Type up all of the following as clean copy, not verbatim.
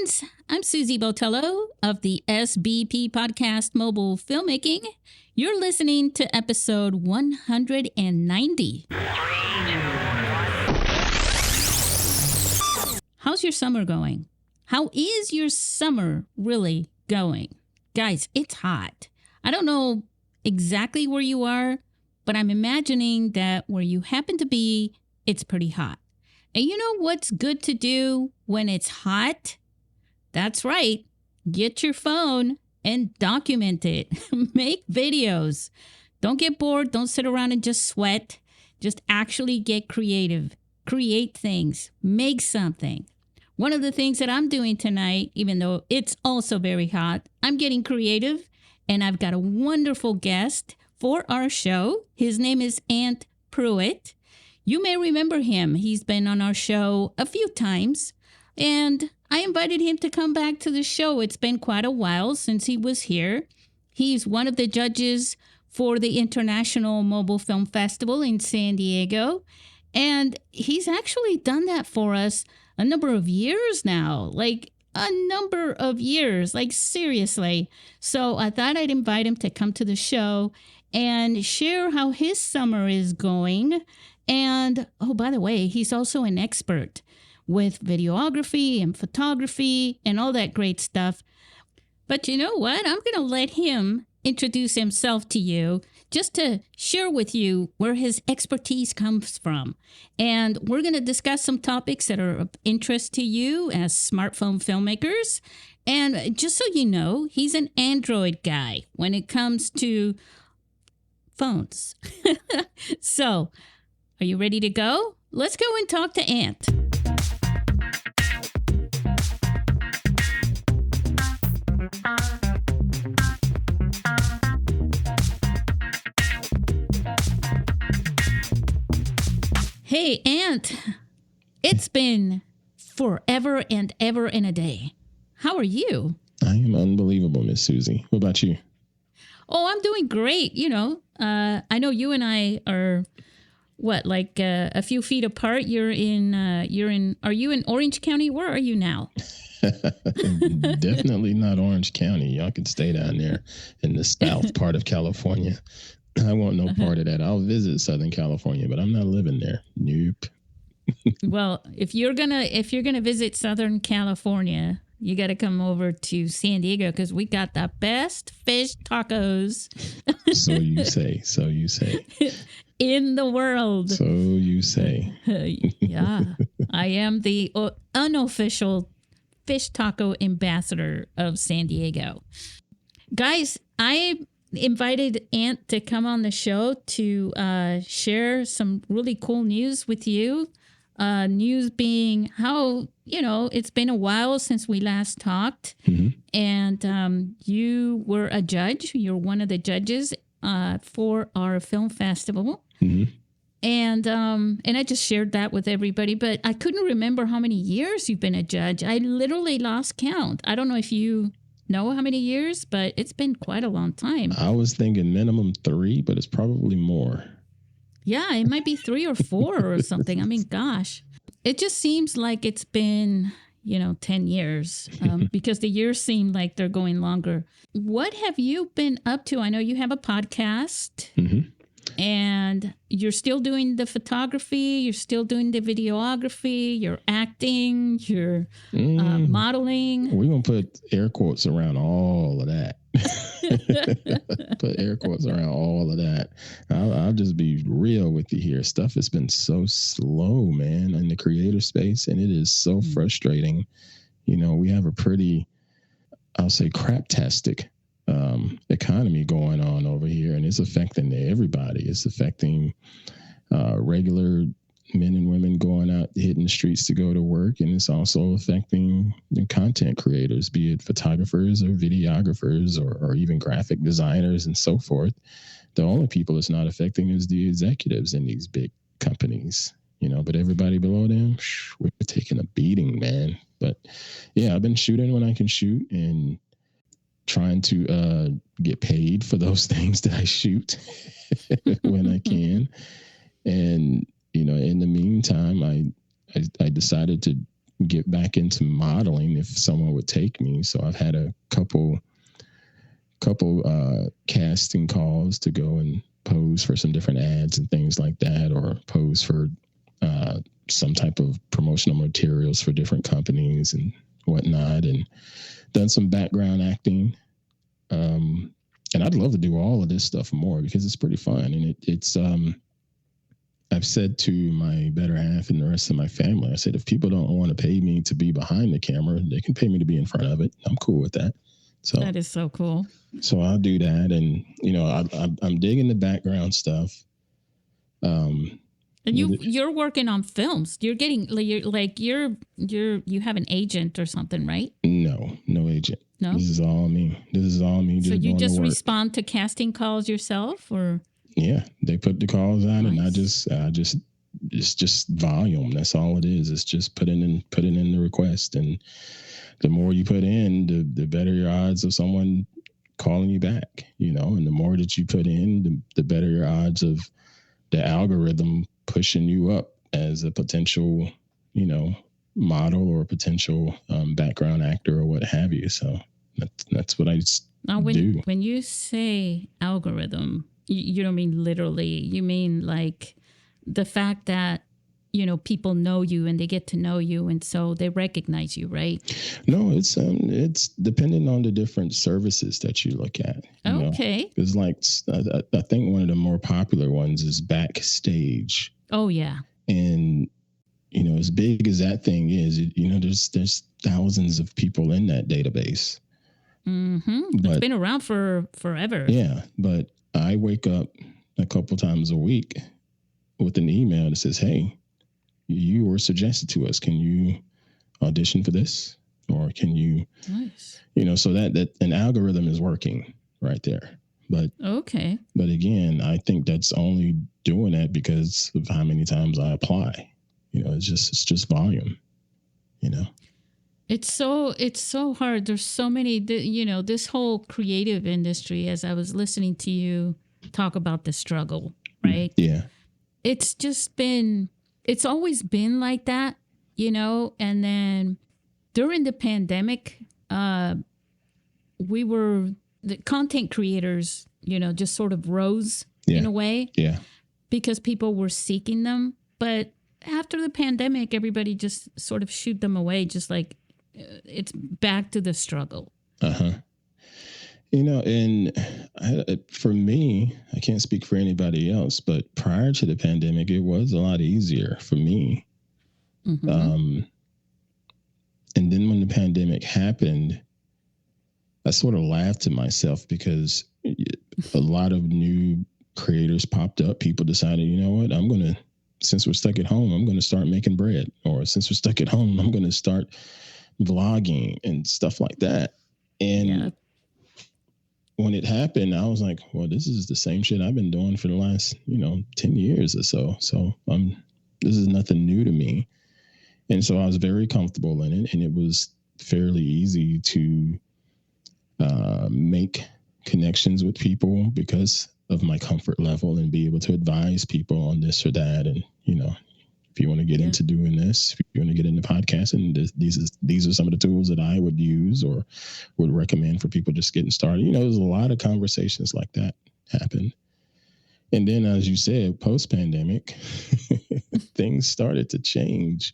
friends. I'm Susie Botello of the SBP Podcast Mobile Filmmaking. You're listening to episode 190. How's your summer going? How is your summer really going? Guys, it's hot. I don't know exactly where you are, but I'm imagining that where you happen to be, it's pretty hot. And you know what's good to do when it's hot? That's right. Get your phone and document it. Make videos. Don't get bored. Don't sit around and just sweat. Just actually get creative. Create things. Make something. One of the things that I'm doing tonight, even though it's also very hot, I'm getting creative. And I've got a wonderful guest for our show. His name is Pruitt. You may remember him. He's been on our show a few times, and I invited him to come back to the show. It's been quite a while since he was here. He's one of the judges for the International Mobile Film Festival in San Diego, and he's actually done that for us a number of years now, like seriously. So I thought I'd invite him to come to the show and share how his summer is going. And, oh, by the way, he's also an expert with videography and photography and all that great stuff. But you know what? I'm going to let him introduce himself to you just to share with you where his expertise comes from. And we're going to discuss some topics that are of interest to you as smartphone filmmakers. And just so you know, he's an Android guy when it comes to phones. So, are you ready to go? Let's go and talk to Ant. Hey, Ant. It's been forever and ever and a day. How are you? I am unbelievable, Miss Susie. What about you? Oh, I'm doing great. You know, I know you and I are... a few feet apart? Are you in Orange County? Where are you now? Definitely not Orange County. Y'all can stay down there in the south part of California. I want no part of that. I'll visit Southern California, but I'm not living there. Nope. Well, if you're gonna visit Southern California, you got to come over to San Diego because we got the best fish tacos. So you say. In the world. So you say. Yeah. I am the unofficial fish taco ambassador of San Diego. Guys, I invited Ant to come on the show to share some really cool news with you. News being how, it's been a while since we last talked. Mm-hmm. And you were a judge. You're one of the judges for our film festival. Mm-hmm. And I just shared that with everybody, but I couldn't remember how many years you've been a judge. I literally lost count. I don't know if you know how many years, but it's been quite a long time. I was thinking minimum 3, but it's probably more. Yeah, it might be 3 or 4 or something. I mean, gosh, it just seems like it's been, 10 years because the years seem like they're going longer. What have you been up to? I know you have a podcast. Mm-hmm. And you're still doing the photography, you're still doing the videography, you're acting, you're modeling. We're going to put air quotes around all of that. Put air quotes around all of that. I'll just be real with you here. Stuff has been so slow, man, in the creator space, and it is so frustrating. We have a pretty, I'll say, craptastic economy going on over here, and it's affecting everybody. It's affecting regular men and women going out, hitting the streets to go to work, and it's also affecting the content creators, be it photographers or videographers or even graphic designers and so forth. The only people it's not affecting is the executives in these big companies, but everybody below them, we're taking a beating, man. But yeah, I've been shooting when I can shoot and trying to get paid for those things that I shoot when I can. And, in the meantime, I decided to get back into modeling if someone would take me. So I've had a couple casting calls to go and pose for some different ads and things like that, or pose for some type of promotional materials for different companies and whatnot, and done some background acting. And I'd love to do all of this stuff more because it's pretty fun. And it's I've said to my better half and the rest of my family, I said, if people don't want to pay me to be behind the camera, they can pay me to be in front of it. I'm cool with that. So that is so cool. So I'll do that. And, you know, I'm digging the background stuff. And you're working on films. You're getting you have an agent or something, right? No agent. No, this is all me. So you just respond to casting calls yourself, or? Yeah, they put the calls out, nice. And I just it's just volume. That's all it is. It's just putting in the request, and the more you put in, the better your odds of someone calling you back. You know, and the more that you put in, the better your odds of the algorithm pushing you up as a potential, you know, model or potential background actor or what have you. So that's what I do. When you say algorithm, you don't mean literally. You mean like the fact that, you know, people know you and they get to know you, and so they recognize you, right? No, it's depending on the different services that you look at. Okay. Because like I think one of the more popular ones is Backstage. Oh yeah. And you know, as big as that thing is, you know, there's thousands of people in that database. Mm-hmm. It's been around for forever. Yeah, but I wake up a couple times a week with an email that says, "Hey, you were suggested to us. Can you audition for this? Or can you?" Nice. You know, so that an algorithm is working right there. But okay. But again, I think that's only doing that because of how many times I apply. You know, it's just volume. You know. It's so hard. There's so many, you know, this whole creative industry, as I was listening to you talk about the struggle, right? Yeah. It's always been like that, you know, and then during the pandemic, the content creators, you know, just sort of rose in a way. Yeah. Because people were seeking them. But after the pandemic, everybody just sort of shooed them away, just like, it's back to the struggle. You know, and for me, I can't speak for anybody else, but prior to the pandemic, it was a lot easier for me. Mm-hmm. And then when the pandemic happened, I sort of laughed to myself because a lot of new creators popped up. People decided, you know what, since we're stuck at home, I'm going to start making bread. Or since we're stuck at home, I'm going to start vlogging and stuff like that. And when it happened, I was like, well, this is the same shit I've been doing for the last, 10 years or so. So this is nothing new to me. And so I was very comfortable in it. And it was fairly easy to make connections with people because of my comfort level and be able to advise people on this or that. And, if you want to get into doing this, if you want to get into podcasting, these are some of the tools that I would use or would recommend for people just getting started. There's a lot of conversations like that happen. And then, as you said, post-pandemic, things started to change.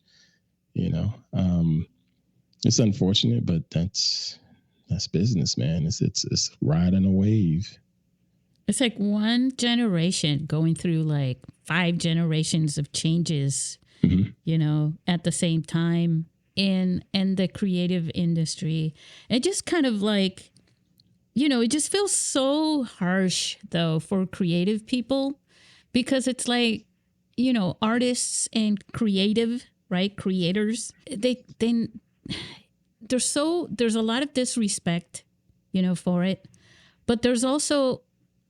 It's unfortunate, but that's business, man. It's riding a wave. It's like one generation going through like 5 generations of changes, at the same time in the creative industry. It just kind of like, it just feels so harsh though for creative people because it's like, artists and creators, there's a lot of disrespect, for it, but there's also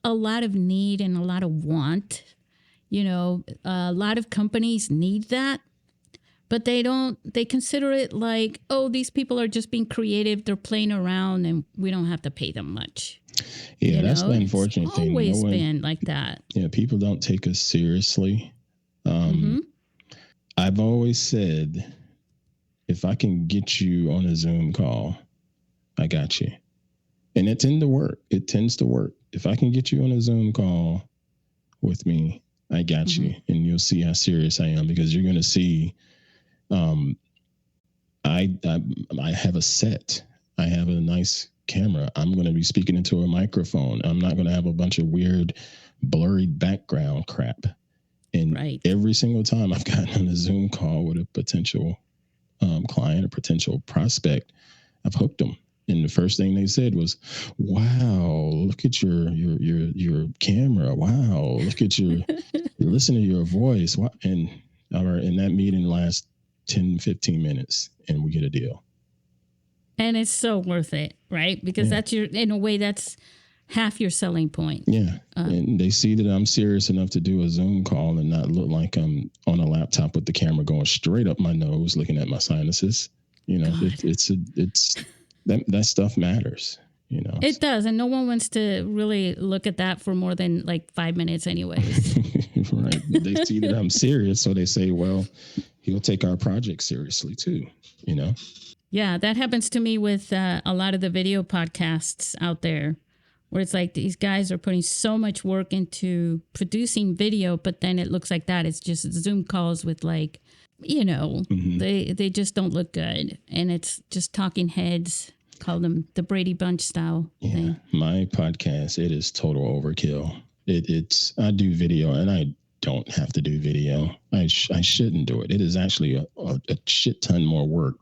a lot of need and a lot of want. A lot of companies need that, but they consider it like, oh, these people are just being creative. They're playing around and we don't have to pay them much. Yeah, that's the unfortunate thing. It's always been like that. Yeah, people don't take us seriously. I've always said, if I can get you on a Zoom call, I got you. And it tends to work. It tends to work. If I can get you on a Zoom call with me, I got you. And you'll see how serious I am, because you're going to see, I have a set. I have a nice camera. I'm going to be speaking into a microphone. I'm not going to have a bunch of weird, blurry background crap. And every single time I've gotten on a Zoom call with a potential client or potential prospect, I've hooked them. And the first thing they said was, "Wow, look at your camera. Wow, look at listen to your voice." And that meeting lasts 10, 15 minutes, and we get a deal. And it's so worth it, right? Because that's in a way, that's half your selling point. Yeah. And they see that I'm serious enough to do a Zoom call and not look like I'm on a laptop with the camera going straight up my nose, looking at my sinuses. You know, that stuff matters, you know. It does. And no one wants to really look at that for more than like 5 minutes anyways. Right. They see that I'm serious. So they say, well, he'll take our project seriously too, you know. Yeah, that happens to me with a lot of the video podcasts out there, where it's like these guys are putting so much work into producing video, but then it looks like that. It's just Zoom calls with like, you know, they just don't look good. And it's just talking heads, call them the Brady Bunch style thing. My podcast, it is total overkill. I do video, and I don't have to do video. I shouldn't do it. It is actually a shit ton more work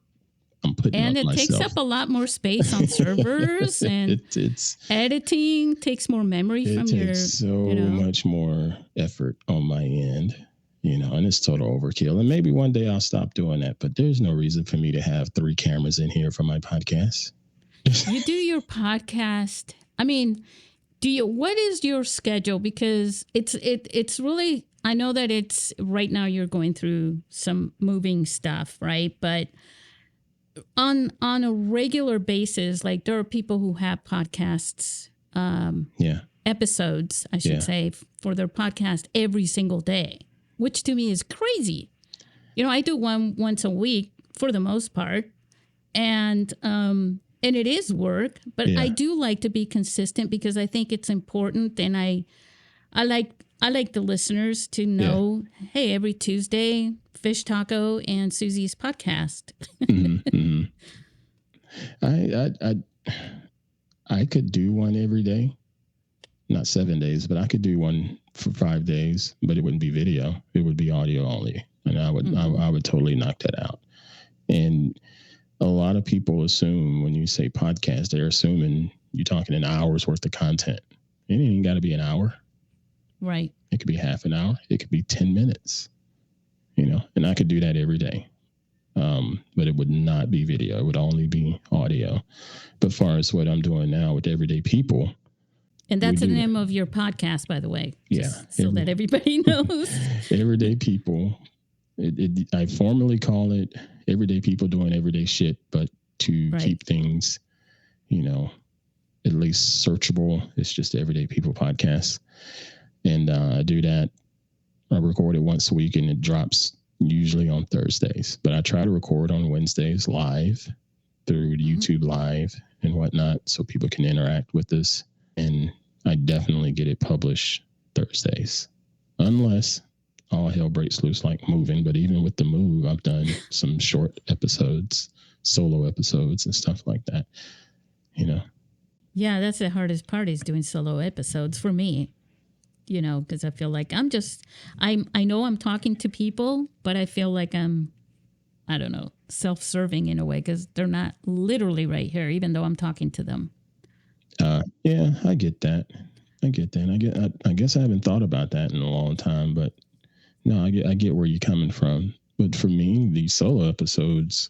I'm putting and up myself. Takes up a lot more space on servers, and it's editing takes more memory from your. It takes so much more effort on my end, you know, and it's total overkill. And maybe one day I'll stop doing that, but there's no reason for me to have 3 cameras in here for my podcast. You do your podcast. I mean, what is your schedule? Because it's really, I know that it's right now you're going through some moving stuff, right? But on a regular basis, like there are people who have podcasts, episodes, I should say, for their podcast every single day, which to me is crazy. You know, I do one once a week for the most part, and it is work, but I do like to be consistent because I think it's important, and I like the listeners to know, hey, every Tuesday, Fish Taco and Susie's podcast. I could do one every day, not 7 days, but I could do one for 5 days, but it wouldn't be video. It would be audio only. And I would totally knock that out. And a lot of people assume when you say podcast, they're assuming you're talking an hour's worth of content. It ain't even got to be an hour. Right. It could be half an hour. It could be 10 minutes, you know, and I could do that every day. But it would not be video. It would only be audio. But far as what I'm doing now with Everyday People. And that's the name of your podcast, by the way. So that everybody knows. Everyday People. I formally call it Everyday People Doing Everyday Shit, but to keep things, you know, at least searchable, it's just Everyday People Podcast. And I do that. I record it once a week, and it drops usually on Thursdays. But I try to record on Wednesdays live through YouTube Live and whatnot, so people can interact with us. And I definitely get it published Thursdays, unless all hell breaks loose like moving. But even with the move, I've done some short episodes, solo episodes and stuff like that, you know. Yeah, that's the hardest part, is doing solo episodes for me, you know, because I feel like I know I'm talking to people, but I feel like I don't know, self-serving in a way, because they're not literally right here, even though I'm talking to them. Yeah, I get that. I guess I haven't thought about that in a long time, but no, I get where you're coming from. But for me, these solo episodes,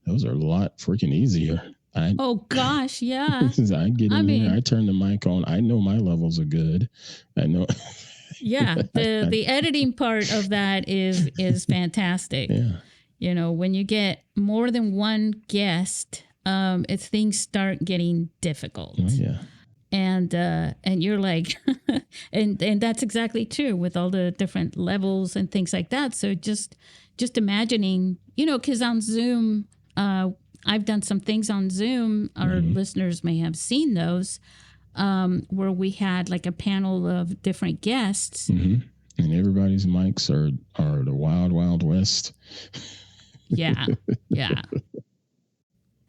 those are a lot freaking easier. Oh gosh, yeah. I get in there, I turn the mic on. I know my levels are good. I know. Yeah, the editing part of that is fantastic. Yeah. You know, when you get more than one guest, things start getting difficult. Oh, yeah. and you're like, and that's exactly true with all the different levels and things like that. So just imagining, because on Zoom, I've done some things on Zoom. Our listeners may have seen those, where we had like a panel of different guests. And everybody's mics are the wild, wild west. Yeah.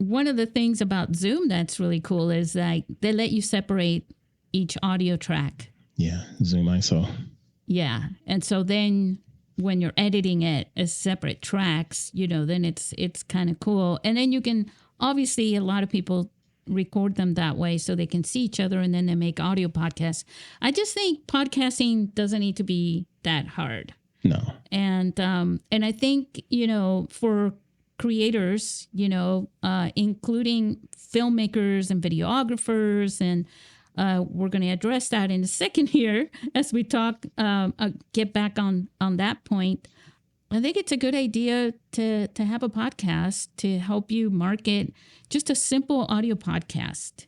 One of the things about Zoom that's really cool is that they let you separate each audio track. Yeah, Zoom ISO. Yeah. And so then when you're editing it as separate tracks, then it's kind of cool. And then you can, obviously, a lot of people record them that way so they can see each other, and then they make audio podcasts. I just think podcasting doesn't need to be that hard. No. And I think, for creators, including filmmakers and videographers, and we're going to address that in a second here as we talk, get back on that point. I think it's a good idea to have a podcast to help you market, just a simple audio podcast,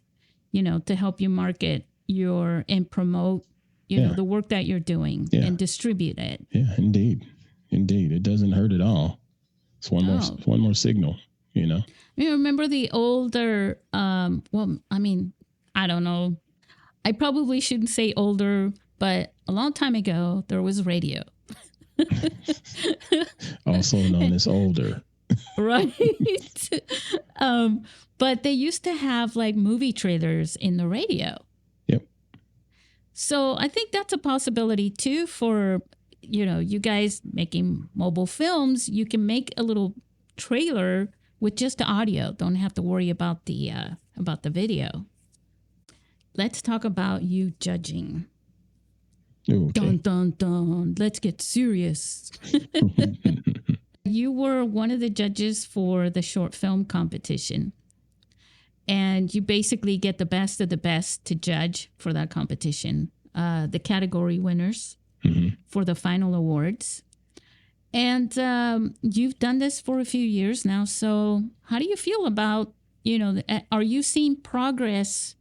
to help you market and promote, the work that you're doing and distribute it. Yeah, indeed. It doesn't hurt at all. It's one more signal, You remember the older, I don't know. I probably shouldn't say older, but a long time ago, there was radio. Also known as older. Right. But they used to have like movie trailers in the radio. Yep. So I think that's a possibility too for, you guys making mobile films. You can make a little trailer with just the audio. Don't have to worry about the video. Let's talk about you judging. Okay. Dun, dun, dun. Let's get serious. You were one of the judges for the short film competition. And you basically get the best of the best to judge for that competition. The category winners for the final awards. And you've done this for a few years now. So how do you feel about, are you seeing progress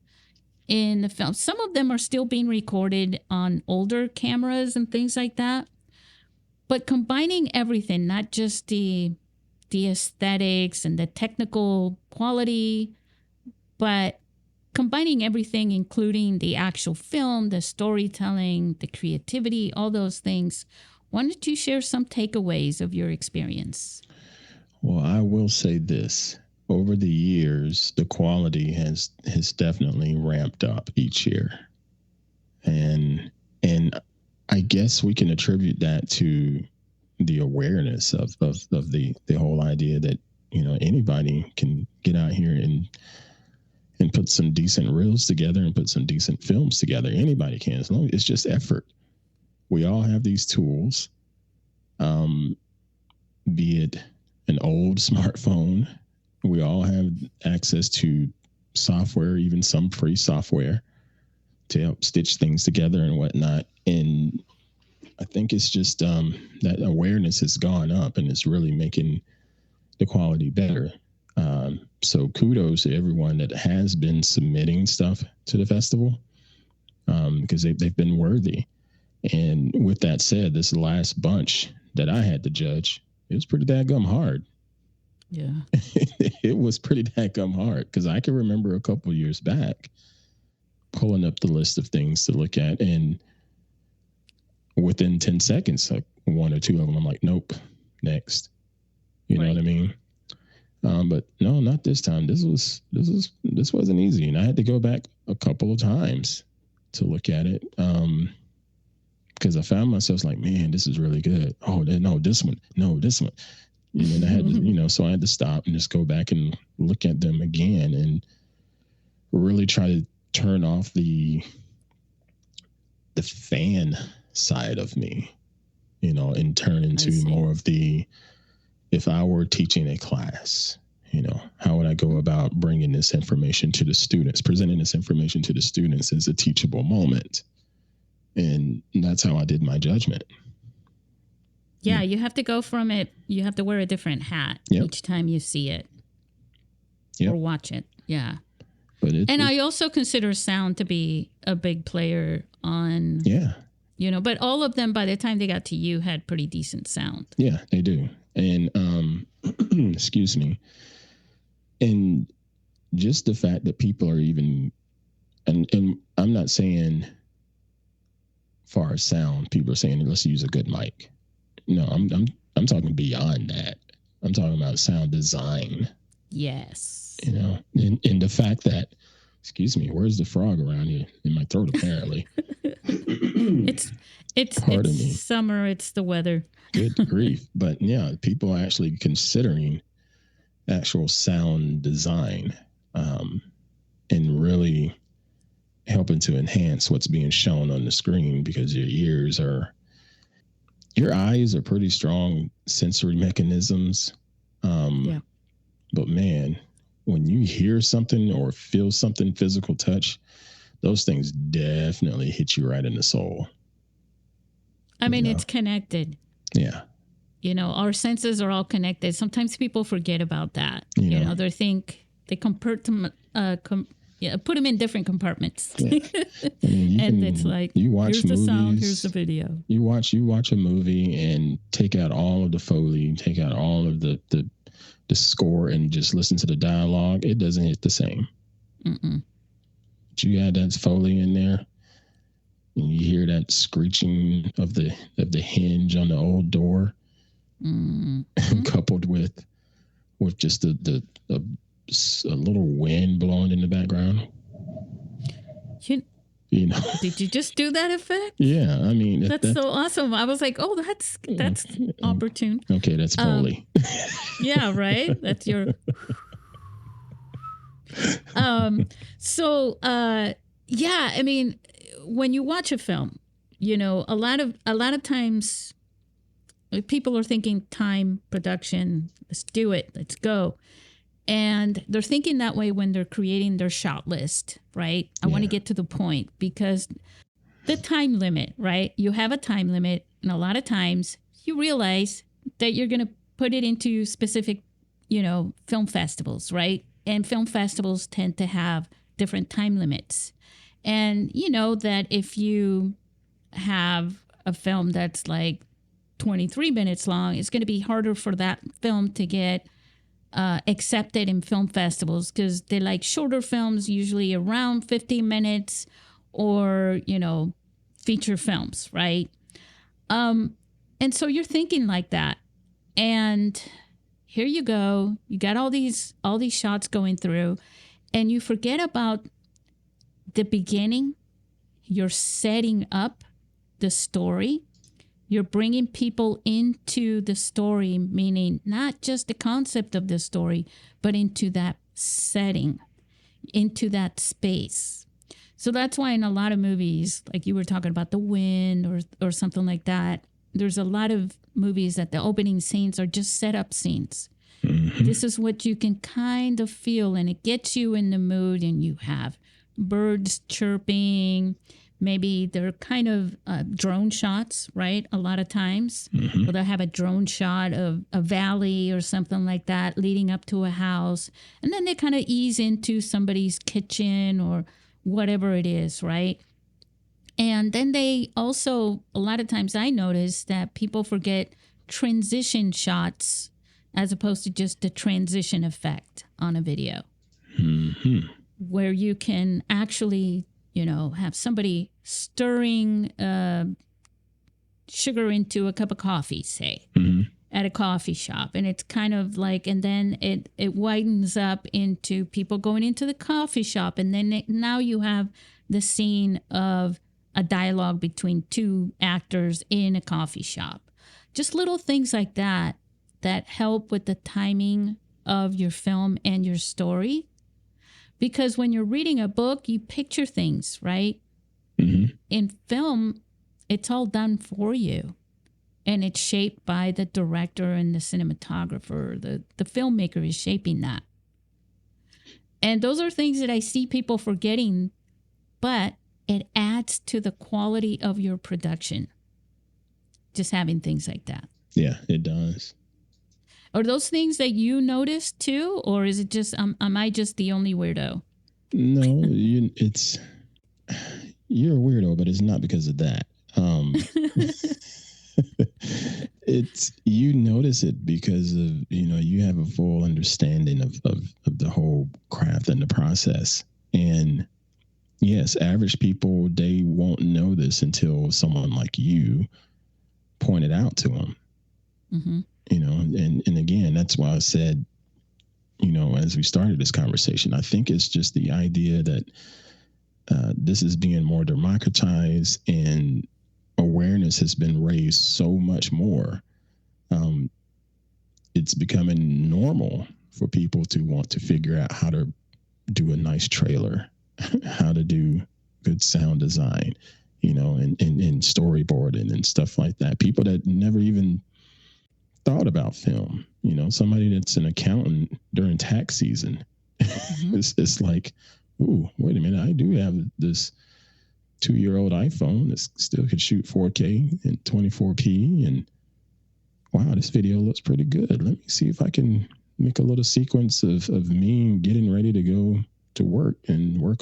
in the film? Some of them are still being recorded on older cameras and things like that. But combining everything, not just the aesthetics and the technical quality, but combining everything, including the actual film, the storytelling, the creativity, all those things. Why don't you share some takeaways of your experience? Well, I will say this. Over the years, the quality has definitely ramped up each year. And I guess we can attribute that to the awareness of the whole idea that, anybody can get out here and put some decent reels together and put some decent films together. Anybody can, as long as it's just effort. We all have these tools, be it an old smartphone. We all have access to software, even some free software, to help stitch things together and whatnot. And I think it's just that awareness has gone up, and it's really making the quality better. So kudos to everyone that has been submitting stuff to the festival, because they've been worthy. And with that said, this last bunch that I had to judge, it was pretty daggum hard. Yeah. It was pretty daggum hard, because I can remember a couple years back pulling up the list of things to look at, and within 10 seconds, like one or two of them, I'm like, nope, next. You know what I mean? But no, not this time. This wasn't easy, and I had to go back a couple of times to look at it, because I found myself like, man, this is really good. Oh, no, this one. No, this one. And I had to, so I had to stop and just go back and look at them again and really try to turn off the fan side of me, and turn into more of the, if I were teaching a class, how would I go about bringing this information to the students, presenting this information to the students as a teachable moment? And that's how I did my judgment. Yeah, you have to go from it. You have to wear a different hat each time you see it or watch it. Yeah. But I also consider sound to be a big player on, but all of them, by the time they got to you, had pretty decent sound. Yeah, they do. And, excuse me. And just the fact that people are even, and I'm not saying far as sound, people are saying, let's use a good mic. No, I'm talking beyond that. I'm talking about sound design. Yes. And the fact that, excuse me, where's the frog around here in my throat? Apparently, it's summer. It's the weather. Good grief! But yeah, people are actually considering actual sound design, and really helping to enhance what's being shown on the screen, because your eyes are pretty strong sensory mechanisms. But man, when you hear something or feel something, physical touch, those things definitely hit you right in the soul. I mean, it's connected. Yeah. Our senses are all connected. Sometimes people forget about that. They think they put them in different compartments. Yeah. It's like, you watch here's movies, the sound, here's the video. You watch a movie and take out all of the Foley, take out all of the score, and just listen to the dialogue. It doesn't hit the same. Mm-mm. But you add that Foley in there, and you hear that screeching of the hinge on the old door, coupled with just a little wind blowing in the background. Did you just do that effect? Yeah, I mean that's so awesome. I was like, oh, that's opportune. Okay, that's Foley. Yeah, right. That's your. Yeah. I mean, when you watch a film, a lot of times people are thinking time, production. Let's do it. Let's go. And they're thinking that way when they're creating their shot list, right? I want to get to the point, because the time limit, right? You have a time limit, and a lot of times you realize that you're going to put it into specific, film festivals, right? And film festivals tend to have different time limits. And that if you have a film that's like 23 minutes long, it's going to be harder for that film to get accepted in film festivals, because they like shorter films, usually around 15 minutes, or feature films, right? And so you're thinking like that, and here you go, you got all these shots going through, and you forget about the beginning. You're setting up the story. You're bringing people into the story, meaning not just the concept of the story, but into that setting, into that space. So that's why in a lot of movies, like you were talking about The Wind or something like that, there's a lot of movies that the opening scenes are just setup scenes. Mm-hmm. This is what you can kind of feel, and it gets you in the mood, and you have birds chirping. Maybe they're kind of drone shots, right? A lot of times. Mm-hmm. Or they'll have a drone shot of a valley or something like that leading up to a house. And then they kind of ease into somebody's kitchen or whatever it is, right? And then they also, a lot of times I notice that people forget transition shots as opposed to just the transition effect on a video. Mm-hmm. Where you can actually have somebody stirring sugar into a cup of coffee, say, at a coffee shop. And it's kind of like, and then it widens up into people going into the coffee shop. And then now you have the scene of a dialogue between two actors in a coffee shop. Just little things like that help with the timing of your film and your story. Because when you're reading a book, you picture things, right? Mm-hmm. In film, it's all done for you. And it's shaped by the director and the cinematographer. The filmmaker is shaping that. And those are things that I see people forgetting, but it adds to the quality of your production. Just having things like that. Yeah, it does. Are those things that you notice too? Or is it just, am I just the only weirdo? No, you're a weirdo, but it's not because of that. It's you notice it because of you have a full understanding of the whole craft and the process. And yes, average people, they won't know this until someone like you point it out to them. Mm-hmm. And again, that's why I said, as we started this conversation, I think it's just the idea that this is being more democratized and awareness has been raised so much more. It's becoming normal for people to want to figure out how to do a nice trailer, how to do good sound design, and storyboarding and stuff like that. People that never even thought about film, somebody that's an accountant during tax season. Mm-hmm. It's like, ooh, wait a minute, I do have this 2-year-old iPhone that still could shoot 4K and 24p, and wow, this video looks pretty good. Let me see if I can make a little sequence of me getting ready to go to work and work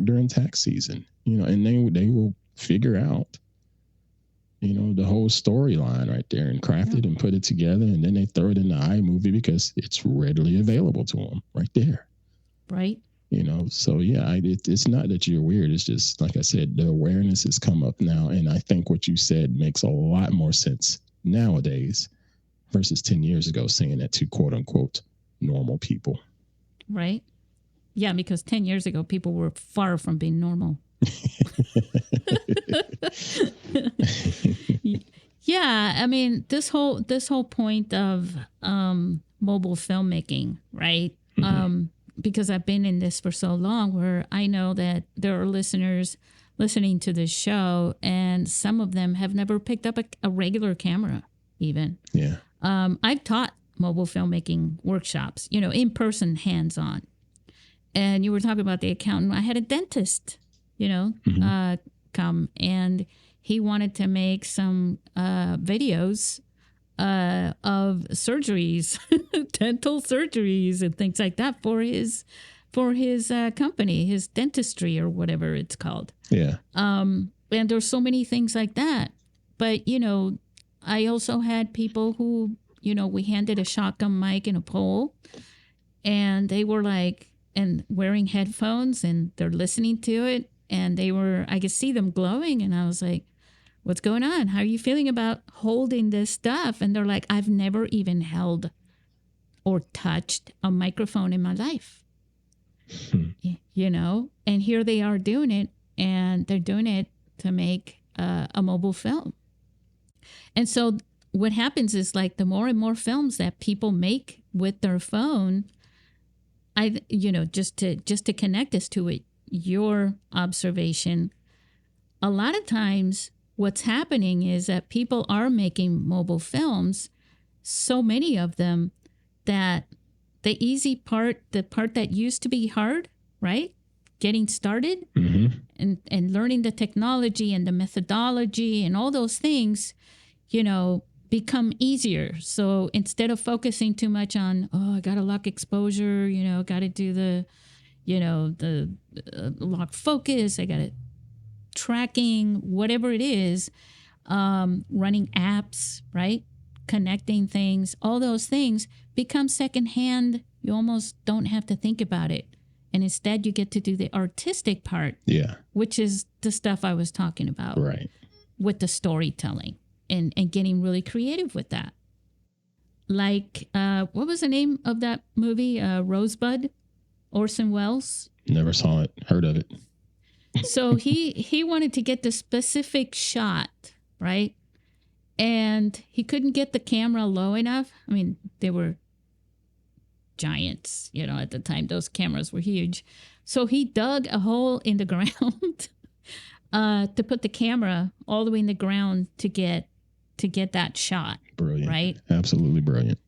during tax season, and they will figure out, the whole storyline right there and craft it and put it together, and then they throw it in the iMovie because it's readily available to them right there. Right. So yeah, it's not that you're weird. It's just, like I said, the awareness has come up now. And I think what you said makes a lot more sense nowadays versus 10 years ago, saying that to quote unquote normal people. Right. Yeah. Because 10 years ago, people were far from being normal. Yeah. I mean, this whole point of mobile filmmaking, right? Mm-hmm. Because I've been in this for so long, where I know that there are listeners listening to this show, and some of them have never picked up a regular camera even. Yeah. I've taught mobile filmmaking workshops, in person, hands-on. And you were talking about the accountant. I had a dentist, mm-hmm. Come, and he wanted to make some videos of surgeries, dental surgeries and things like that for his company, his dentistry or whatever it's called. Yeah. And there's so many things like that. But, I also had people who, we handed a shotgun mic and a pole, and they were wearing headphones, and they're listening to it, and I could see them glowing, and I was like, what's going on? How are you feeling about holding this stuff? And they're like, I've never even held or touched a microphone in my life. And here they are doing it, and they're doing it to make a mobile film. And so what happens is, the more and more films that people make with their phone, just to connect us to it, your observation, a lot of times what's happening is that people are making mobile films, so many of them, that the easy part, the part that used to be hard, right? Getting started, mm-hmm. and learning the technology and the methodology and all those things, become easier. So instead of focusing too much on, I got to lock exposure, got to do the lock focus, I got to tracking, whatever it is, running apps, right? Connecting things, all those things become secondhand. You almost don't have to think about it. And instead you get to do the artistic part, which is the stuff I was talking about, right? With the storytelling and getting really creative with that. Like, what was the name of that movie? Rosebud, Orson Welles. Never saw it, heard of it. So he wanted to get the specific shot, right? And he couldn't get the camera low enough. I mean, they were giants, at the time. Those cameras were huge. So he dug a hole in the ground to put the camera all the way in the ground to get that shot. Brilliant. Right? Absolutely brilliant.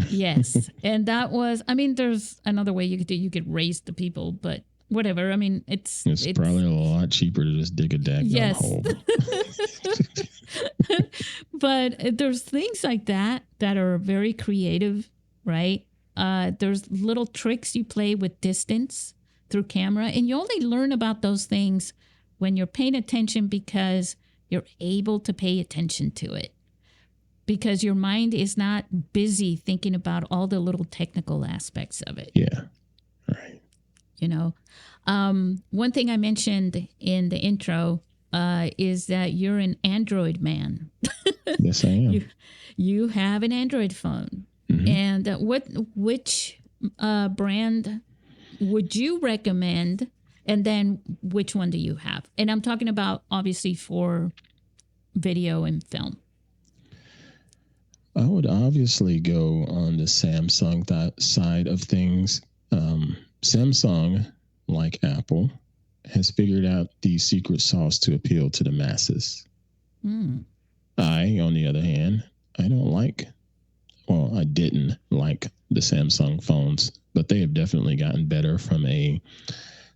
Yes. And that was, there's another way you could do. You could raise the people, but whatever. It's probably a lot cheaper to just dig a daggone hole. But there's things like that are very creative, right? There's little tricks you play with distance through camera. And you only learn about those things when you're paying attention, because you're able to pay attention to it, because your mind is not busy thinking about all the little technical aspects of it. Yeah. Right. You know, one thing I mentioned in the intro is that you're an Android man. Yes, I am. You have an Android phone. Mm-hmm. And which brand would you recommend? And then which one do you have? And I'm talking about obviously for video and film. I would obviously go on the Samsung side of things. Samsung, like Apple, has figured out the secret sauce to appeal to the masses. I, on the other hand, I didn't like the Samsung phones, but they have definitely gotten better from a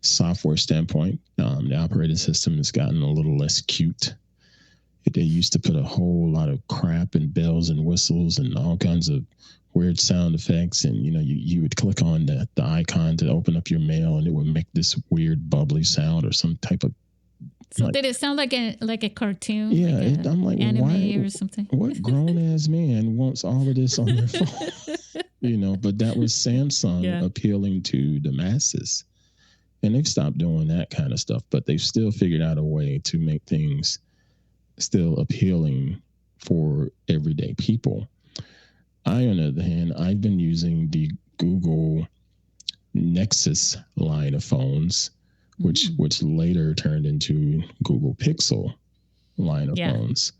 software standpoint. The operating system has gotten a little less cute. They used to put a whole lot of crap and bells and whistles and all kinds of weird sound effects. And, you would click on the icon to open up your mail and it would make this weird bubbly sound or some type of. So did it sound like a cartoon? Yeah. I'm like, anime why, or something? What grown ass man wants all of this on their phone? But that was Samsung appealing to the masses. And they've stopped doing that kind of stuff, but they've still figured out a way to make things still appealing for everyday people. On the other hand, I've been using the Google Nexus line of phones, which later turned into Google Pixel line of phones.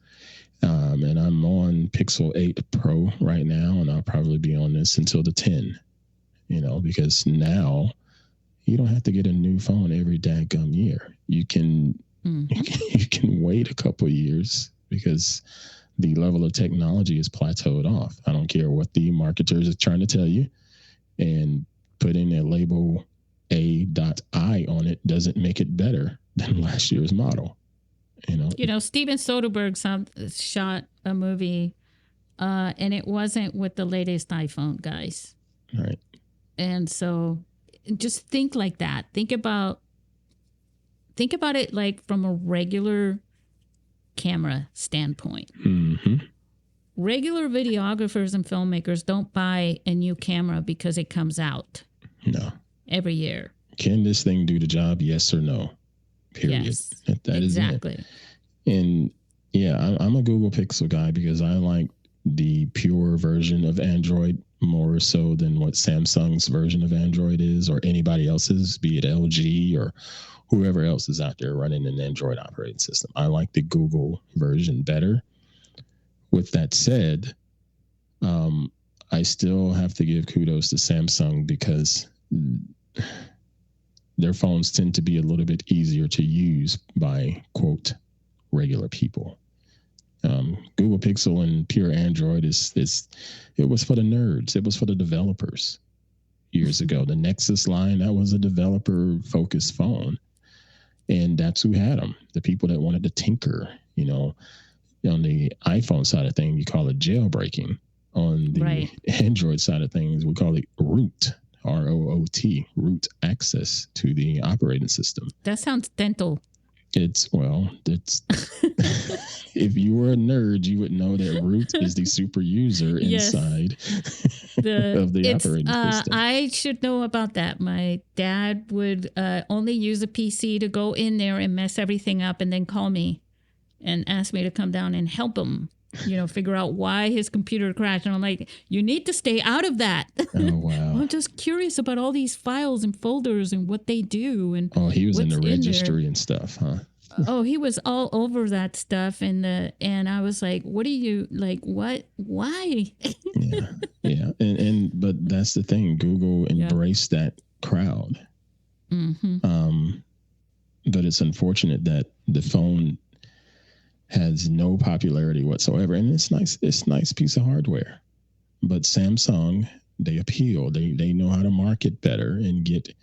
And I'm on Pixel 8 Pro right now, and I'll probably be on this until the 10, because now you don't have to get a new phone every daggum year. You can wait a couple of years because the level of technology is plateaued off. I don't care what the marketers are trying to tell you, and putting a label A.I on it doesn't make it better than last year's model. Steven Soderbergh shot a movie, and it wasn't with the latest iPhone, guys. Right. And so just think like that. Think about it like from a regular camera standpoint. Mm-hmm. Regular videographers and filmmakers don't buy a new camera because it comes out. No. Every year. Can this thing do the job? Yes or no? Period. Yes. That exactly. Is it. And I'm a Google Pixel guy because I like the pure version of Android more so than what Samsung's version of Android is, or anybody else's, be it LG or whoever else is out there running an Android operating system. I like the Google version better. With that said, I still have to give kudos to Samsung because their phones tend to be a little bit easier to use by, quote, regular people. Google Pixel and pure Android it was for the nerds. It was for the developers years ago. The Nexus line, that was a developer focused phone. And that's who had them. The people that wanted to tinker, on the iPhone side of things, you call it jailbreaking. On the Android side of things, we call it root, ROOT, root access to the operating system. That sounds dental. It's if you were a nerd, you would know that root is the super user inside of the operating system. I should know about that. My dad would only use a PC to go in there and mess everything up and then call me and ask me to come down and help him, figure out why his computer crashed. And I'm like, you need to stay out of that. Oh, wow. I'm just curious about all these files and folders and what they do. And he was in the registry and stuff, huh? Oh, he was all over that stuff. And I was like, what are you, like, what? Why? Yeah. But that's the thing. Google embraced that crowd. Mm-hmm. But it's unfortunate that the phone has no popularity whatsoever. And it's nice. It's a nice piece of hardware. But Samsung, they appeal. They know how to market better and get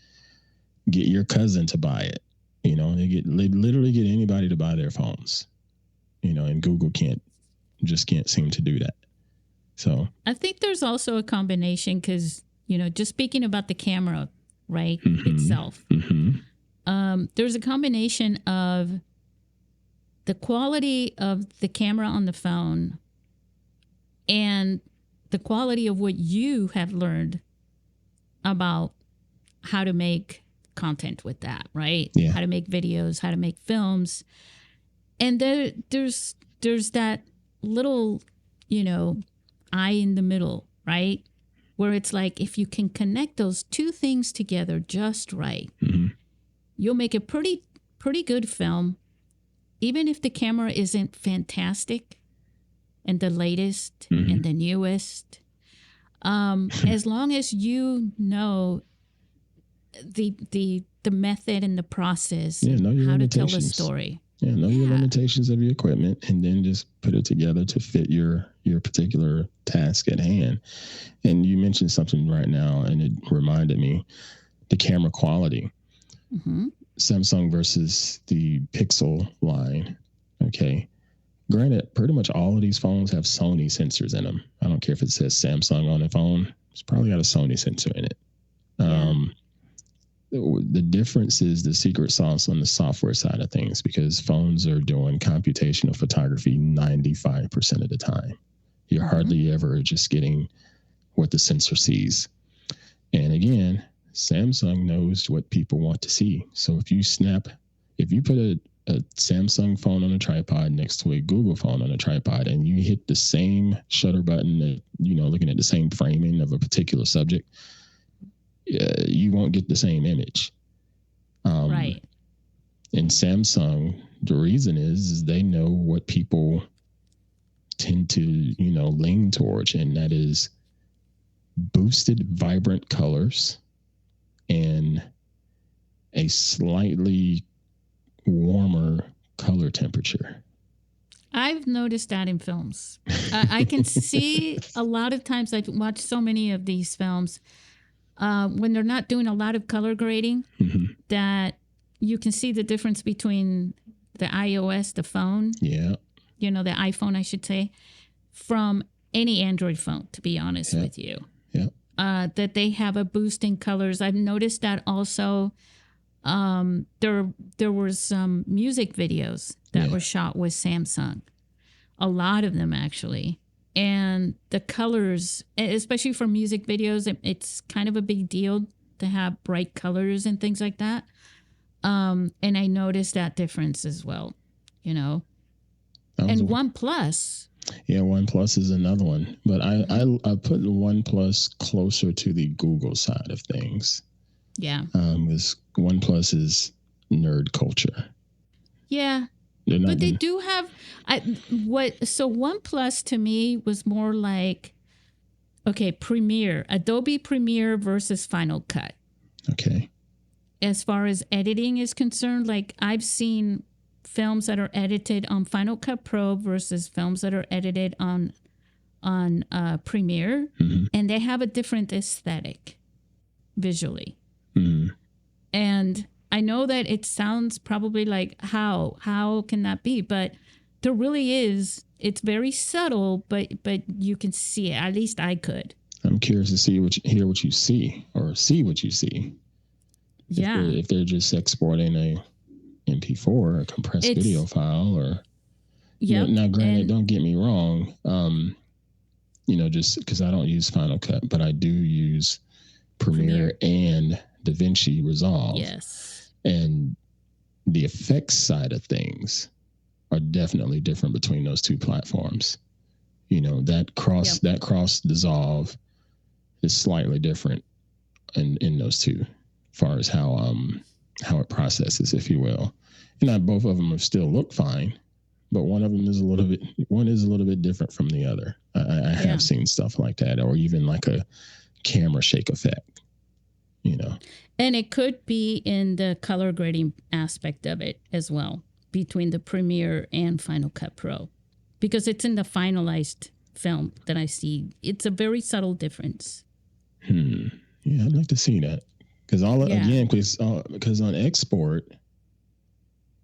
your cousin to buy it. They literally get anybody to buy their phones. And Google can't seem to do that. So I think there's also a combination because, just speaking about the camera right, itself. There's a combination of the quality of the camera on the phone and the quality of what you have learned about how to make content with that, right? Yeah. How to make videos, how to make films. And there's that little, eye in the middle, right? Where it's like, if you can connect those two things together just right, you'll make a pretty good film, even if the camera isn't fantastic and the latest and the newest. As long as you know the method and the process, how to tell a story. Yeah, know your limitations of your equipment, and then just put it together to fit your particular task at hand. And you mentioned something right now, and it reminded me, the camera quality. Samsung versus the Pixel line. Okay. Granted, pretty much all of these phones have Sony sensors in them. I don't care if it says Samsung on the phone. It's probably got a Sony sensor in it. The difference is the secret sauce on the software side of things, because phones are doing computational photography 95% of the time. You're hardly ever just getting what the sensor sees. And again, Samsung knows what people want to see. So if you put a Samsung phone on a tripod next to a Google phone on a tripod, and you hit the same shutter button, looking at the same framing of a particular subject, you won't get the same image. Right. And Samsung, the reason is they know what people tend to, lean towards, and that is boosted, vibrant colors and a slightly warmer color temperature. I've noticed that in films. I can see a lot of times, I've watched so many of these films, when they're not doing a lot of color grading, that you can see the difference between the iOS, the phone, the iPhone, I should say, from any Android phone, to be honest with you. That they have a boost in colors. I've noticed that also. There were some music videos that were shot with Samsung, a lot of them actually, and the colors, especially for music videos, it's kind of a big deal to have bright colors and things like that. And I noticed that difference as well, and OnePlus. Yeah, OnePlus is another one, but I put the OnePlus closer to the Google side of things. Yeah. Because OnePlus is nerd culture. Yeah. But they do have so OnePlus to me was more like, Premiere, Adobe Premiere versus Final Cut. Okay. As far as editing is concerned, like I've seen films that are edited on Final Cut Pro versus films that are edited on Premiere, and they have a different aesthetic visually. And I know that it sounds probably like, how can that be? But there really is. It's very subtle, but you can see it. At least I could. I'm curious to hear what you see, or see what you see. Yeah. If they're just exporting a MP4, a compressed video file, or now granted, don't get me wrong, just because I don't use Final Cut, but I do use Premiere and DaVinci Resolve. Yes. And the effects side of things are definitely different between those two platforms. That cross dissolve is slightly different in those two, as far as how it processes, if you will. And both of them still look fine, but one of them is a little bit different from the other. I have seen stuff like that, or even like a camera shake effect. And it could be in the color grading aspect of it as well, between the Premiere and Final Cut Pro, because it's in the finalized film that I see. It's a very subtle difference. Yeah, I'd like to see that, because because on export,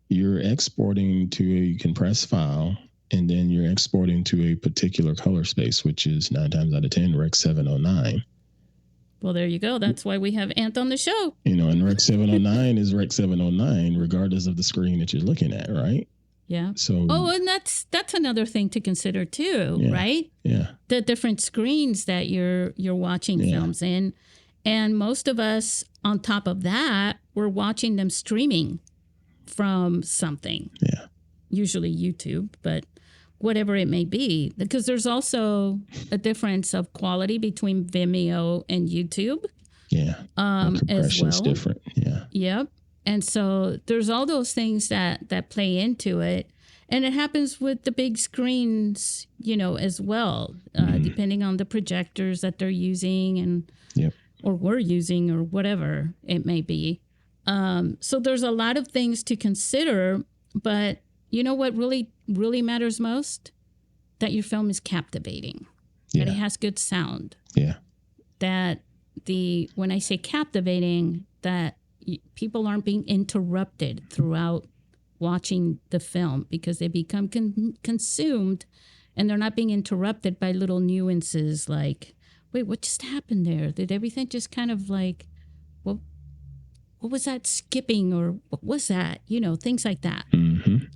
you're exporting to a compressed file, and then you're exporting to a particular color space, which is 9 times out of 10 Rec. 709. Well, there you go. That's why we have Ant on the show. And Rec 709 is Rec 709, regardless of the screen that you're looking at, right? Yeah. So. Oh, and that's another thing to consider too, right? Yeah. The different screens that you're watching films in, and most of us, on top of that, we're watching them streaming from something. Yeah. Usually YouTube, but whatever it may be, because there's also a difference of quality between Vimeo and YouTube. Yeah. As well. Different. Yeah. Yep. And so there's all those things that play into it. And it happens with the big screens, as well, depending on the projectors that they're using and or we're using or whatever it may be. So there's a lot of things to consider, but you know what really, really matters most? That your film is captivating, that it has good sound. Yeah. That when I say captivating, that people aren't being interrupted throughout watching the film because they become consumed and they're not being interrupted by little nuances like, wait, what just happened there? Did everything just kind of like, what was that skipping or what was that? Things like that. Mm-hmm.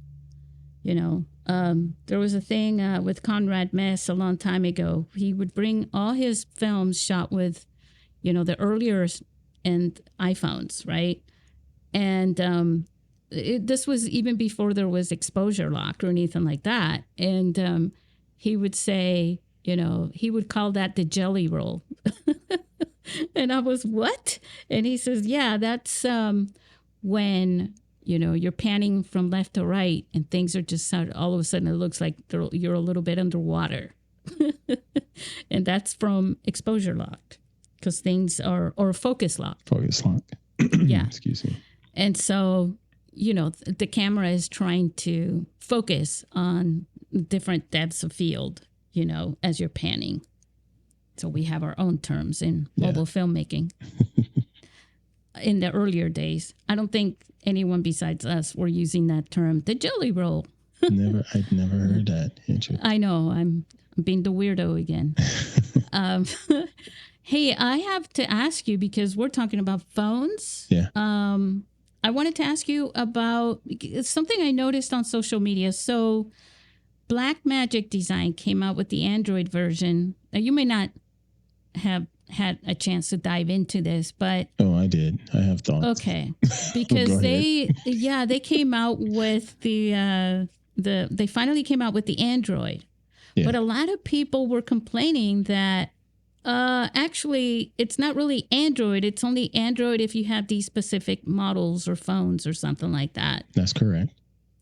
There was a thing with Conrad Mess a long time ago. He would bring all his films shot with, the earlier and iPhones, right? And this was even before there was exposure lock or anything like that. And he would say, he would call that the jelly roll. And I was, what? And he says, yeah, that's when, you're panning from left to right and things are just all of a sudden it looks like you're a little bit underwater. And that's from exposure lock because things are, or focus lock. Focus lock. Yeah. Excuse me. And so, the camera is trying to focus on different depths of field, as you're panning. So we have our own terms in mobile filmmaking. In the earlier days, I don't think anyone besides us were using that term, the jelly roll. I'd never heard that. I know, I'm being the weirdo again. Hey, I have to ask you because we're talking about phones. Yeah. I wanted to ask you about something I noticed on social media. So Blackmagic Design came out with the Android version. Now, you may not have had a chance to dive into this, but I did. I have thoughts. Okay, because they came out with they finally came out with the Android, but a lot of people were complaining that actually it's not really Android. It's only Android if you have these specific models or phones or something like that. That's correct.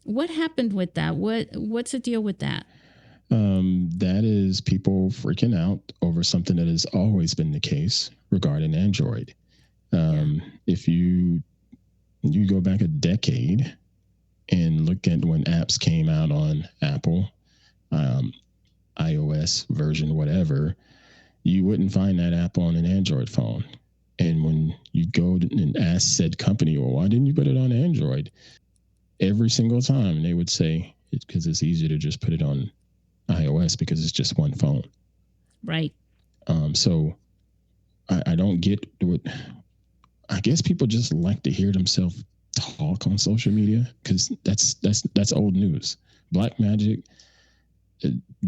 What happened with that? What's the deal with that? That is people freaking out over something that has always been the case regarding Android. If you go back a decade and look at when apps came out on Apple, iOS version, whatever, you wouldn't find that app on an Android phone. And when you go and ask said company, well, why didn't you put it on Android? Every single time they would say it's because it's easier to just put it on iOS because it's just one phone. Right. So I don't get what, I guess people just like to hear themselves talk on social media because that's old news. Blackmagic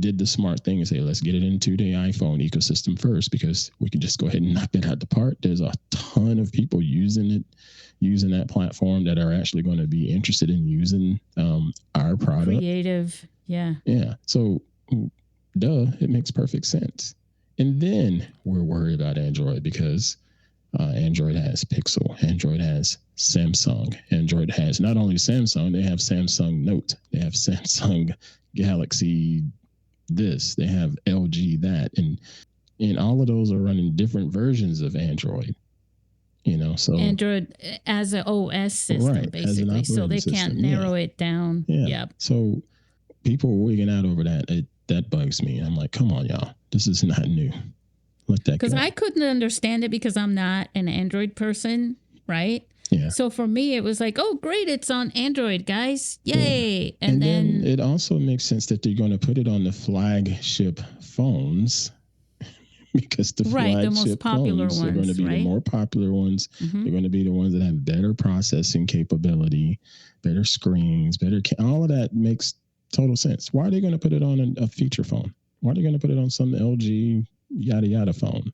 did the smart thing and say, let's get it into the iPhone ecosystem first because we can just go ahead and knock that out the park. There's a ton of people using that platform that are actually going to be interested in using our product. Creative. Yeah. Yeah. So it makes perfect sense. And then we're worried about Android because Android has Pixel. Android has Samsung. Android has not only Samsung, they have Samsung Note. They have Samsung Galaxy this. They have LG that. And all of those are running different versions of Android. So Android as an OS system, right, basically. So they can't narrow it down. Yeah. Yep. So people wigging out over that. That bugs me. I'm like, come on, y'all. This is not new. Let that go. Because I couldn't understand it because I'm not an Android person, right? Yeah. So for me, it was like, oh, great, it's on Android, guys. Yay. Yeah. And then it also makes sense that they're going to put it on the flagship phones because the the most flagship popular phones are going to be right? the more popular ones. Mm-hmm. They're going to be the ones that have better processing capability, better screens, all of that makes total sense. Why are they going to put it on a feature phone? Why are they going to put it on some LG yada yada phone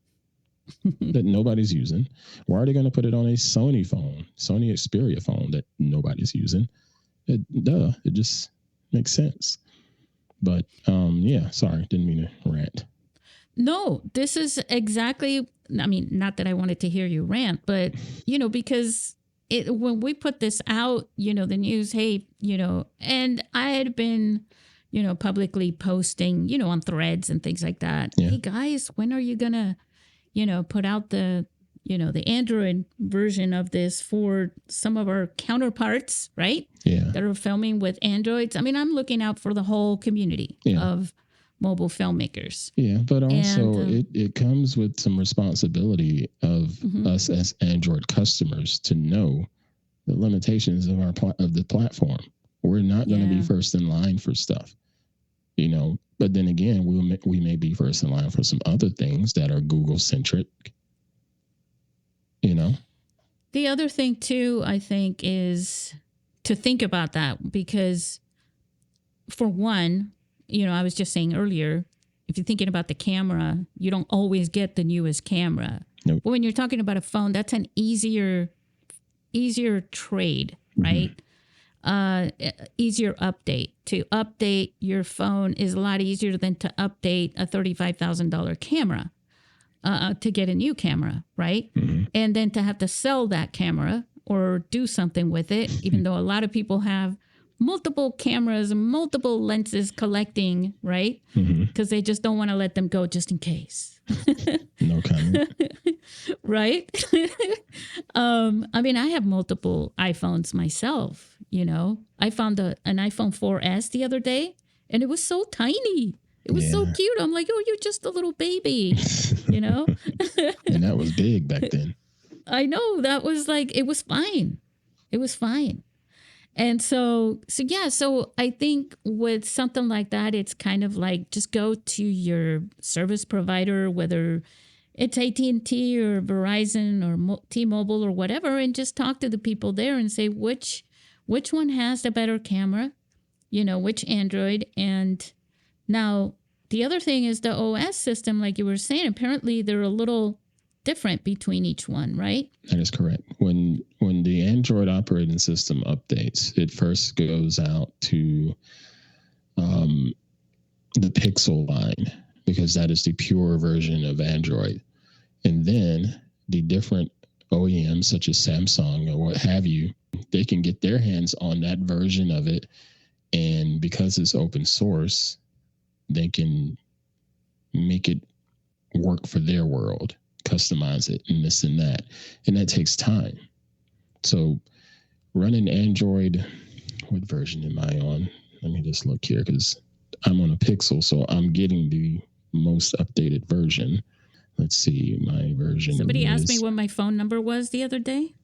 that nobody's using? Why are they going to put it on a Sony phone, Sony Xperia phone that nobody's using? It just makes sense. But yeah, sorry, didn't mean to rant. No, this is exactly, I mean, not that I wanted to hear you rant, but, because when we put this out, the news, hey, and I had been, publicly posting, on threads and things like that. Yeah. Hey, guys, when are you going to, put out the Android version of this for some of our counterparts, right? Yeah. That are filming with Androids. I mean, I'm looking out for the whole community of mobile filmmakers. Yeah, but also it comes with some responsibility of us as Android customers to know the limitations of of the platform. We're not going to be first in line for stuff, But then again, we may be first in line for some other things that are Google centric. The other thing too, I think, is to think about that because, for one, I was just saying earlier, if you're thinking about the camera, you don't always get the newest camera. Nope. But when you're talking about a phone, that's an easier trade, right? Easier update. To update your phone is a lot easier than to update a $35,000 camera to get a new camera, right? Mm-hmm. And then to have to sell that camera or do something with it, even though a lot of people have multiple cameras, multiple lenses collecting, right? Because they just don't want to let them go just in case. No comment. Right? I mean, I have multiple iPhones myself, I found an iPhone 4S the other day, and it was so tiny. It was so cute. I'm like, oh, you're just a little baby, And that was big back then. I know. That was like, it was fine. It was fine. And so I think with something like that, it's kind of like just go to your service provider, whether it's AT&T or Verizon or T-Mobile or whatever, and just talk to the people there and say which one has the better camera, which Android. And now the other thing is the OS system, like you were saying, apparently they're a little different between each one, right? That is correct. When the Android operating system updates, it first goes out to the Pixel line, because that is the pure version of Android. And then the different OEMs such as Samsung or what have you, they can get their hands on that version of it. And because it's open source, they can make it work for their world, customize it and this and that. And that takes time. So running Android, what version am I on? Let me just look here because I'm on a Pixel, so I'm getting the most updated version. Let's see, my version. Somebody asked me what my phone number was the other day.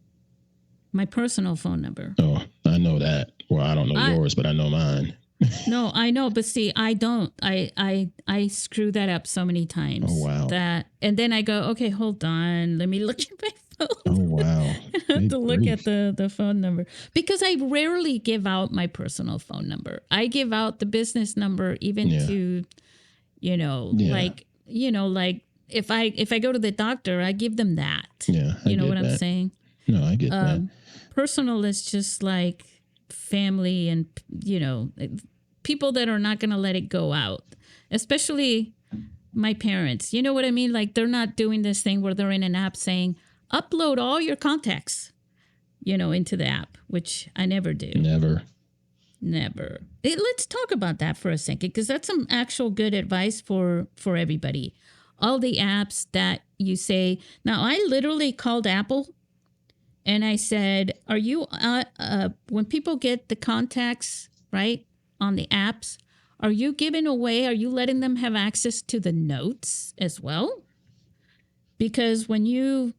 My personal phone number. Oh, I know that. Well, I don't know yours, but I know mine. No, I know, but see, I don't. I screw that up so many times. Oh, wow. And then I go, okay, hold on, let me look at my phone. Oh, wow. I have to look at the phone number because I rarely give out my personal phone number. I give out the business number even to, like if I go to the doctor, I give them that. Yeah, you know what I'm saying? No, I get that. Personal is just like family and, people that are not going to let it go out, especially my parents. You know what I mean? Like they're not doing this thing where they're in an app saying, upload all your contacts, into the app, which I never do. Never. Let's talk about that for a second, because that's some actual good advice for everybody. All the apps that you say. Now, I literally called Apple and I said, are you, when people get the contacts, right, on the apps, are you letting them have access to the notes as well? Because when you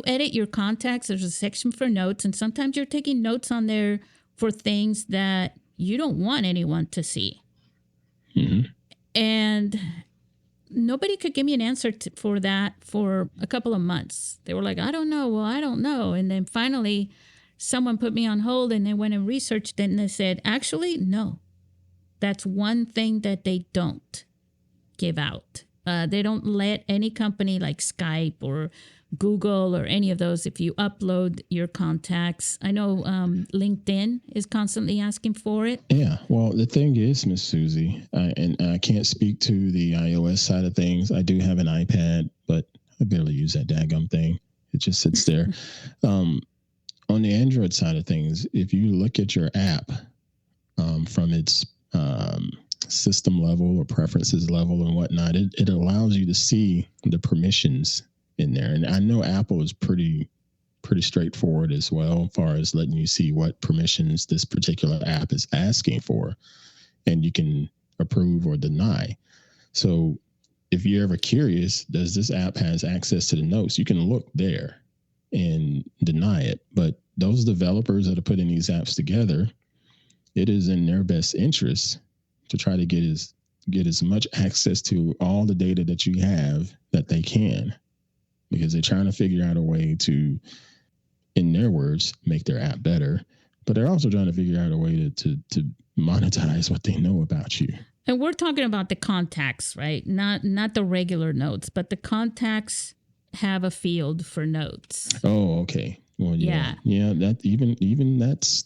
edit your contacts, there's a section for notes, and sometimes you're taking notes on there for things that you don't want anyone to see. Mm-hmm. And nobody could give me an answer for that for a couple of months. They were like, I don't know. Well, I don't know. And then finally, someone put me on hold and they went and researched it and they said, actually, no. That's one thing that they don't give out. They don't let any company like Skype or Google or any of those, if you upload your contacts. I know LinkedIn is constantly asking for it. Yeah. Well, the thing is, Miss Susie, and I can't speak to the iOS side of things. I do have an iPad, but I barely use that daggum thing. It just sits there. On the Android side of things, if you look at your app from its system level or preferences level and whatnot, it allows you to see the permissions in there. And I know Apple is pretty straightforward as well, as far as letting you see what permissions this particular app is asking for, and you can approve or deny. So if you're ever curious, does this app has access to the notes, you can look there and deny it. But those developers that are putting these apps together, it is in their best interest to try to get as much access to all the data that you have that they can, because they're trying to figure out a way to, in their words, make their app better. But they're also trying to figure out a way to monetize what they know about you. And we're talking about the contacts, right? Not the regular notes, but the contacts have a field for notes. Oh, okay. Well, yeah. That even that's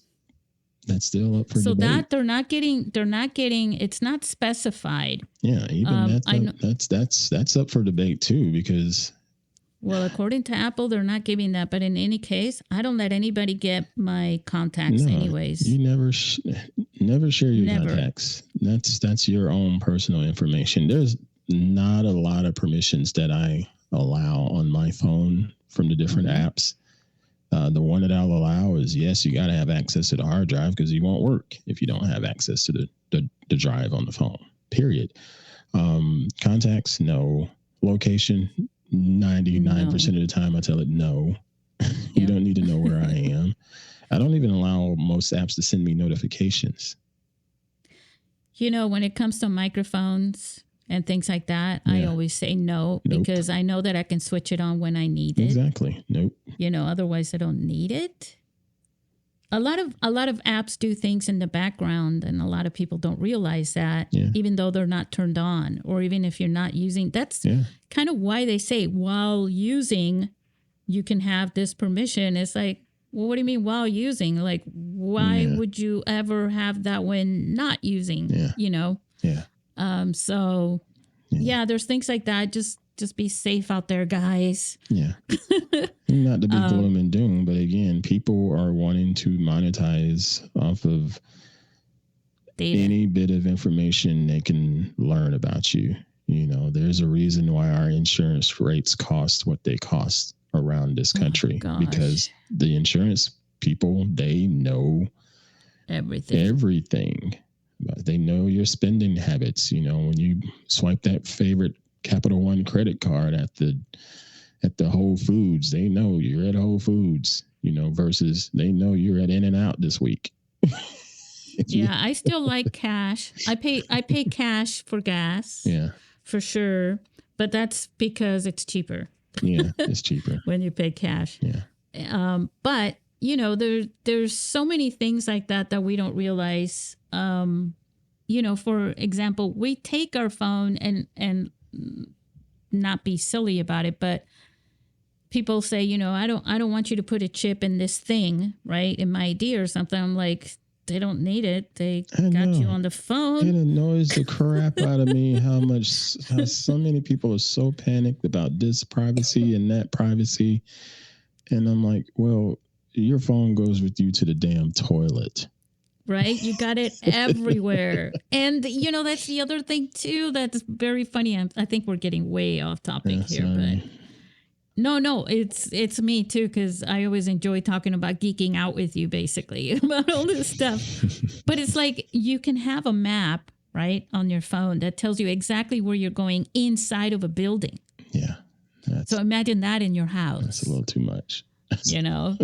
still up for debate. So that they're not getting. It's not specified. Yeah, even that's up for debate too, because. Well, according to Apple, they're not giving that. But in any case, I don't let anybody get my contacts anyways. You never share your contacts. That's your own personal information. There's not a lot of permissions that I allow on my phone from the different apps. The one that I'll allow is, yes, you got to have access to the hard drive, because you won't work if you don't have access to the drive on the phone, period. Contacts, no. Location, 99% of the time I tell it no. You don't need to know where I am. I don't even allow most apps to send me notifications. When it comes to microphones and things like that, I always say no, because I know that I can switch it on when I need it. Exactly. Nope. Otherwise I don't need it. A lot of apps do things in the background, and a lot of people don't realize that, even though they're not turned on, or even if you're not using. That's kind of why they say while using, you can have this permission. It's like, well, what do you mean while using? Like, why would you ever have that when not using? So there's things like that. Just be safe out there, guys. Yeah. Not to be gloom and doom, but again, people are wanting to monetize off of data. Any bit of information they can learn about you. There's a reason why our insurance rates cost what they cost around this country, because the insurance people, they know everything. They know your spending habits. When you swipe that favorite Capital One credit card at the Whole Foods, they know you're at Whole Foods, versus they know you're at In-N-Out this week. I still like cash. I pay cash for gas. Yeah. For sure. But that's because it's cheaper. Yeah, it's cheaper. When you pay cash. Yeah. But, there's so many things like that we don't realize. For example, we take our phone and not be silly about it, but people say, I don't want you to put a chip in this thing, right? In my ID or something. I'm like, they don't need it. They got you on the phone. It annoys the crap out of me how so many people are so panicked about this privacy and that privacy. And I'm like, well, your phone goes with you to the damn toilet. Right? You got it everywhere. And, that's the other thing, too, that's very funny. I think we're getting way off topic here. But no, it's me, too, because I always enjoy talking about geeking out with you, basically, about all this stuff. But it's like you can have a map, right, on your phone that tells you exactly where you're going inside of a building. Yeah. So imagine that in your house. That's a little too much.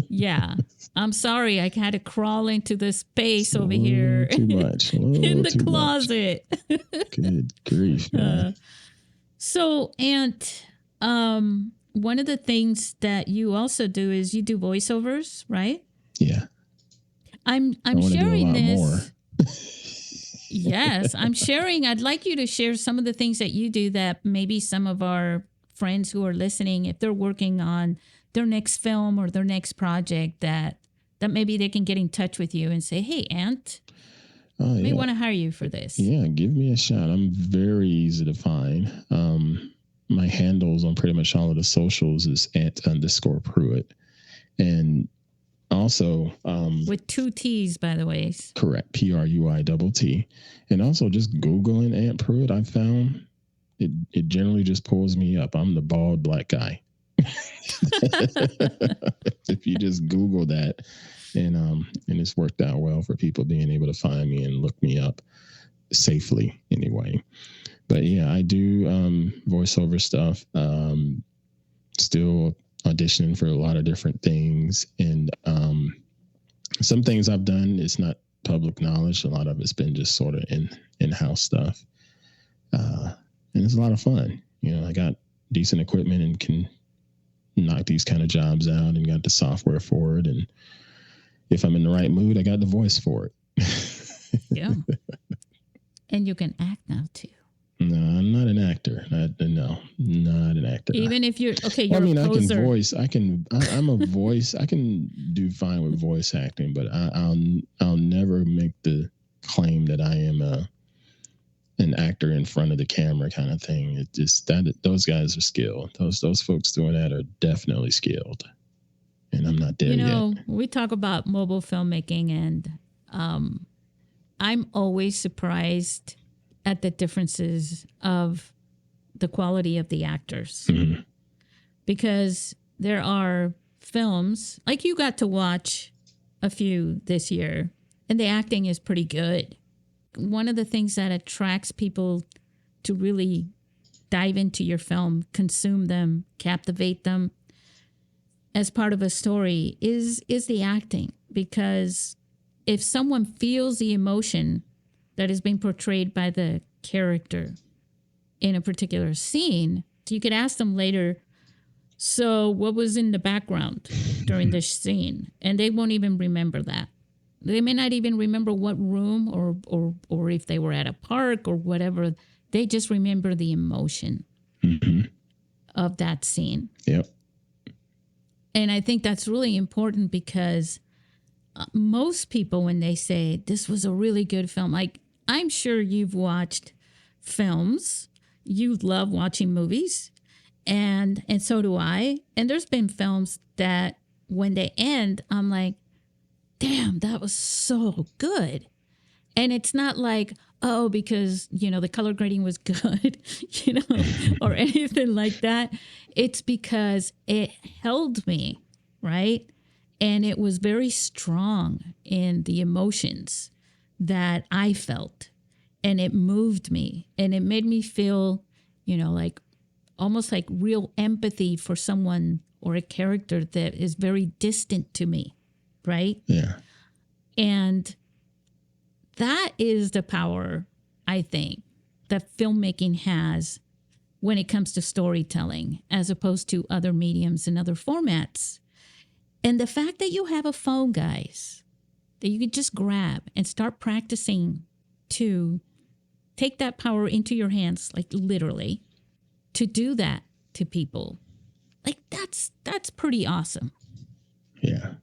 Yeah. I'm sorry. I had to crawl into the space over here. Too much. In the closet. Good grief, man. So, Ant, one of the things that you also do is you do voiceovers, right? Yeah. I'm I want to do a sharing lot this. more. Yes, I'm sharing. I'd like you to share some of the things that you do that maybe some of our friends who are listening, if they're working on their next film or their next project, that maybe they can get in touch with you and say, "Hey, Ant, we want to hire you for this." Yeah, give me a shot. I'm very easy to find. My handles on pretty much all of the socials is @_Pruitt. And also, with 2 T's, by the way. Correct. PRUITT. And also just Googling Ant Pruitt, I found it generally just pulls me up. I'm the bald black guy. If you just Google that, and it's worked out well for people being able to find me and look me up safely anyway. But yeah, I do voiceover stuff. Still auditioning for a lot of different things, and some things I've done, it's not public knowledge. A lot of it's been just sort of in-house stuff, and it's a lot of fun. I got decent equipment and can knock these kind of jobs out, and got the software for it. And if I'm in the right mood, I got the voice for it. Yeah. And you can act now too. No, I'm not an actor. Not an actor. Even if you're you're I mean, a poser. I can voice. I'm a voice. I can do fine with voice acting, but I'll never make the claim that I am an actor in front of the camera kind of thing. It just that those guys are skilled. Those folks doing that are definitely skilled, and I'm not there yet. We talk about mobile filmmaking, and I'm always surprised at the differences of the quality of the actors. Mm-hmm. Because there are films, like you got to watch a few this year, and the acting is pretty good. One of the things that attracts people to really dive into your film, consume them, captivate them as part of a story is the acting. Because if someone feels the emotion that is being portrayed by the character in a particular scene, you could ask them later, so what was in the background during this scene? And they won't even remember that. They may not even remember what room or if they were at a park or whatever. They just remember the emotion of that scene. Yep. And I think that's really important because most people, when they say this was a really good film, like I'm sure you've watched films. You love watching movies, and so do I. And there's been films that when they end, I'm like, damn, that was so good. And it's not like, oh, because, the color grading was good, or anything like that. It's because it held me, right? And it was very strong in the emotions that I felt. And it moved me. And it made me feel, like almost like real empathy for someone or a character that is very distant to me, right? Yeah. And that is the power, I think, that filmmaking has when it comes to storytelling, as opposed to other mediums and other formats. And the fact that you have a phone, guys, that you could just grab and start practicing to take that power into your hands, like literally, to do that to people, like that's pretty awesome. Yeah.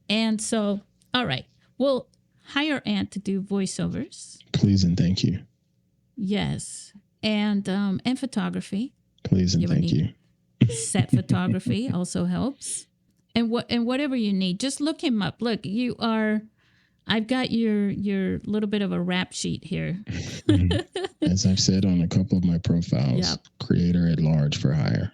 And so, all right, we'll hire Ant to do voiceovers. Please and thank you. Yes, and photography. Please and thank you. Set photography also helps. And whatever you need, just look him up. Look, I've got your little bit of a rap sheet here. As I've said on a couple of my profiles, creator at large for hire.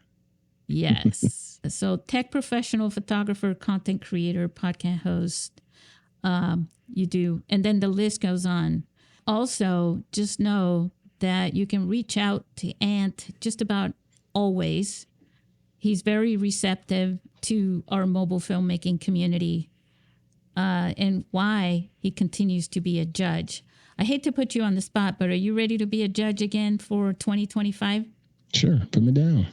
Yes. So tech professional, photographer, content creator, podcast host, you do. And then the list goes on. Also, just know that you can reach out to Ant just about always. He's very receptive to our mobile filmmaking community, and why he continues to be a judge. I hate to put you on the spot, but are you ready to be a judge again for 2025? Sure. Put me down.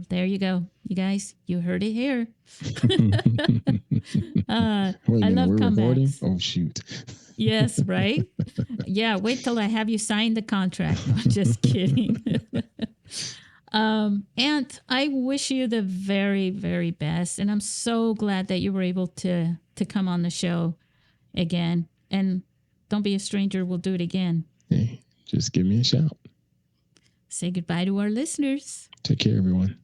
There you go. You guys, you heard it here. Wait a I minute, love we're recording? comebacks. Oh, shoot. Yes, right? Yeah, wait till I have you sign the contract. No, just kidding. And I wish you the very, very best. And I'm so glad that you were able to come on the show again. And don't be a stranger. We'll do it again. Hey, just give me a shout. Say goodbye to our listeners. Take care, everyone.